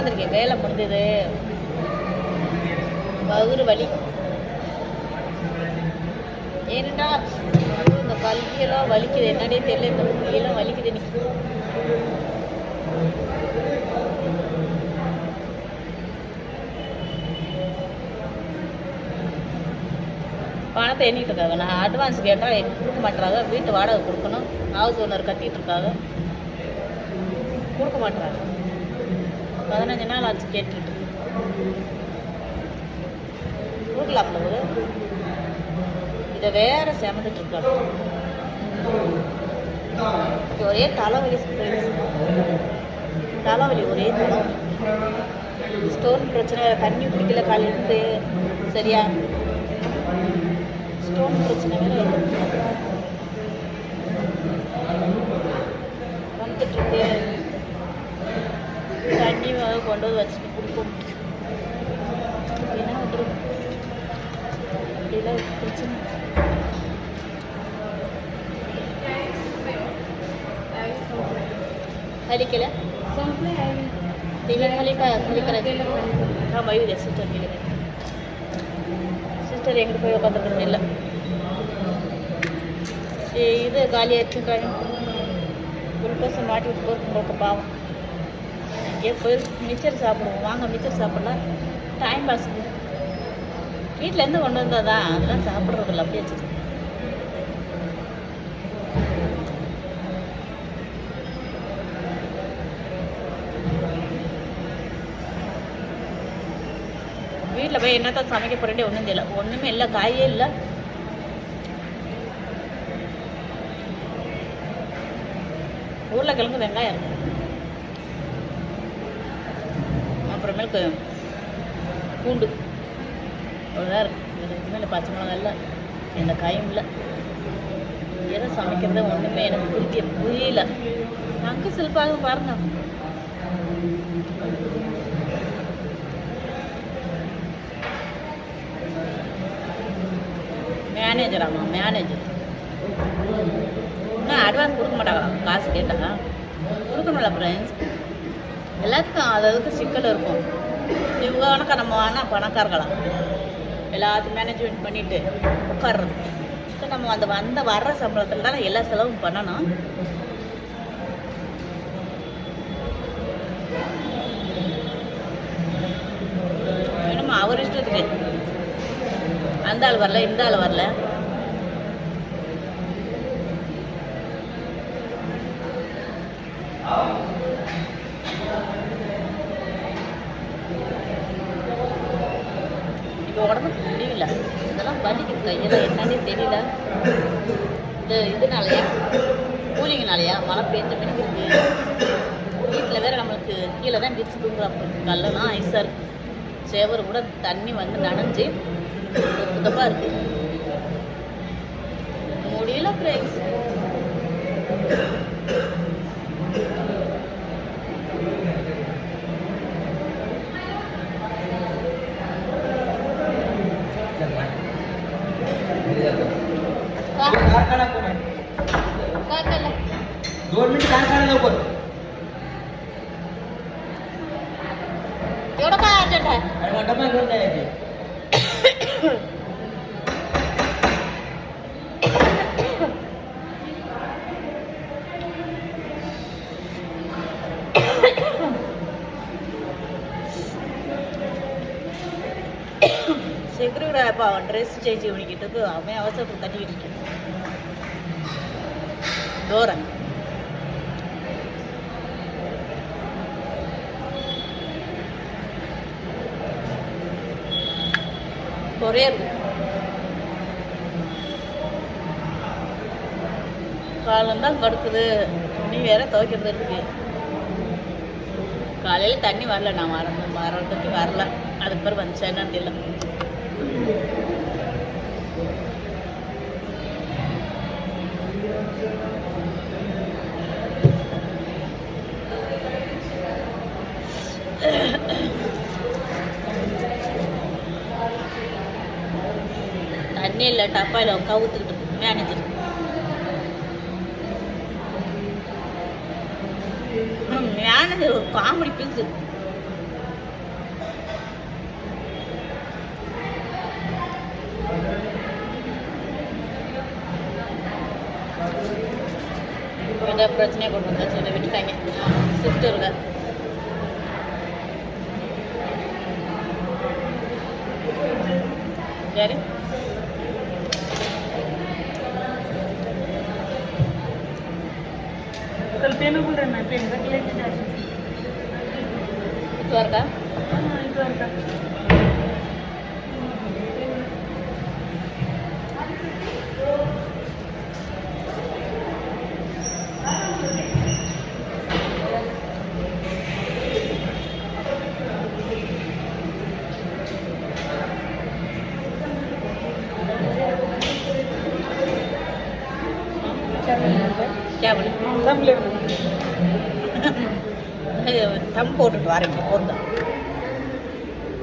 உட்காந்துருக்கேன், வேலை முடிஞ்சது. வகுறு வலி ஏன்டா இந்த கல்வியெல்லாம் வலிக்குது, என்னடே தெரியல. இந்த கையெல்லாம் வலிக்குது இன்னைக்கு. பணத்தை எண்ணிட்டு இருக்காங்க. நான் அட்வான்ஸ் கேட்டால் கொடுக்க மாட்டுறாங்க. வீட்டு வாடகை கொடுக்கணும். ஹவுஸ் ஓனர் கட்டிகிட்டு இருக்காங்க, கொடுக்க மாட்டுறாங்க. 15 நாள் ஆச்சு கேட்டுட்டு. கொடுக்கலாம்ல ஒரு இதை வேற செமந்துட்டு இருக்காங்க. ஒரே தலைவலி, தலைவலி, ஒரே தலைவலி. ஸ்டோன் பிரச்சனை, தண்ணி குடிக்கல காலையிலேருந்து சரியா. ஸ்டோன் பிரச்சனை வேற வந்துட்டு இருக்கு. தண்ணி கொண்டு வந்து வச்சுட்டு குடிப்போம். என்ன வந்துடும் இப்படிலாம் பிரச்சனை. हलिकेला வயுதே சிஸ்டர் கேளுங்க. சிஸ்டர் எங்கிட்ட போய் உட்காந்துருக்கணும் இல்லை. இது காலியாக இருக்குன்றாங்க. குளுக்கோஸை மாட்டி விட்டு போட்டு பாவம். எங்கேயோ போய் மிச்சர் சாப்பிடுவோம். வாங்க மிச்சர் சாப்பிட்லாம், டைம் பாஸுக்கு. வீட்டிலேருந்து கொண்டு வந்தால் தான் அதெல்லாம் சாப்பிட்றதில்ல, அப்படியே வச்சுட்டு. வீட்டில் போய் என்னத்தான் சமைக்க போகிறேன்டே ஒன்றும் தெரியல. ஒன்றுமே இல்லை, காயே இல்லை. உருளைக்கிழங்கு வெங்காயம் இருக்கும், அப்புறமேலுக்கு பூண்டு அவ்வளோதான் இருக்குது. இதுக்கு மேலே பச்சை மிளகா இல்லை, எந்த காயும் இல்லை. எதை சமைக்கிறத ஒன்றுமே எனக்கு புரியல. அங்கே சிலப்பாக பாருங்க. மேனேஜர், ஆமாம் மேனேஜர். இன்னும் அட்வான்ஸ் கொடுக்க மாட்டாங்க. காசு கேட்டாங்க கொடுக்கணும்ல ஃப்ரெண்ட்ஸ். எல்லாத்துக்கும் அதுக்கு சிக்கல் இருக்கும். இவங்க கணக்கா நம்ம ஆனால் பணக்காரர்களாம் எல்லாத்தையும் மேனேஜ்மெண்ட் பண்ணிவிட்டு உட்கார்றது. ஸோ நம்ம அந்த வர்ற சம்பளத்தில் தான் எல்லா செலவும் பண்ணணும். வேணுமா அவர் இஷ்டத்துக்கு. அந்த ஆள் வரல, இந்த ஆள் வரல. இப்போ உடம்புக்கு முடியல, இதெல்லாம் வலிக்குது கையெல்லாம். என்னன்னே தெரியல. இதனாலயா கூலிங்கனாலையா மழை பெஞ்ச மணிக்கு இருக்கு. வீட்டில் வேற நம்மளுக்கு கீழே தான் டிச்சு தூங்குறப்ப கல்லெல்லாம் ஐஸாக இருக்கு. சேவர் கூட தண்ணி வந்து நனைஞ்சு புதப்பாக இருக்கு. முடியல ஃப்ரெண்ட்ஸ். एवढं काय अर्जंट आहे? डबा घेऊन जायचे. செக்யூரிட்டி அவன் ட்ரெஸ் சேஞ்ச் பண்ணிக்கிட்டு அவன் அவசரத்துக்கு தட்டிக்கிட்டு இருக்கேன். தோரன் ஒரே இருக்கு. காலம்தான் கடுக்குது. துணி வேற துவைக்கிறது இருக்கு. காலையில் தண்ணி வரல, நான் வரதுக்கு வரல. அதுக்கு பிறகு வந்துச்சா என்னன்னு தெரியல. தண்ணி இல்லை, டப்பாயில் கவுத்துக்கிட்டு மேனேஜர். மேனேஜர் ஒரு காமெடி பீஸு. எந்த பிரச்சனையை கொண்டு வந்தாச்சு என்னை விட்டுட்டாங்க சிஸ்டருங்க. யாரு कल पेन बोल रहे मैं पेन रख लेके जा रही द्वारका हूँ इधर का क्या बोले सब ले தம் போட்டுட்டு வரேன் பொருந்தா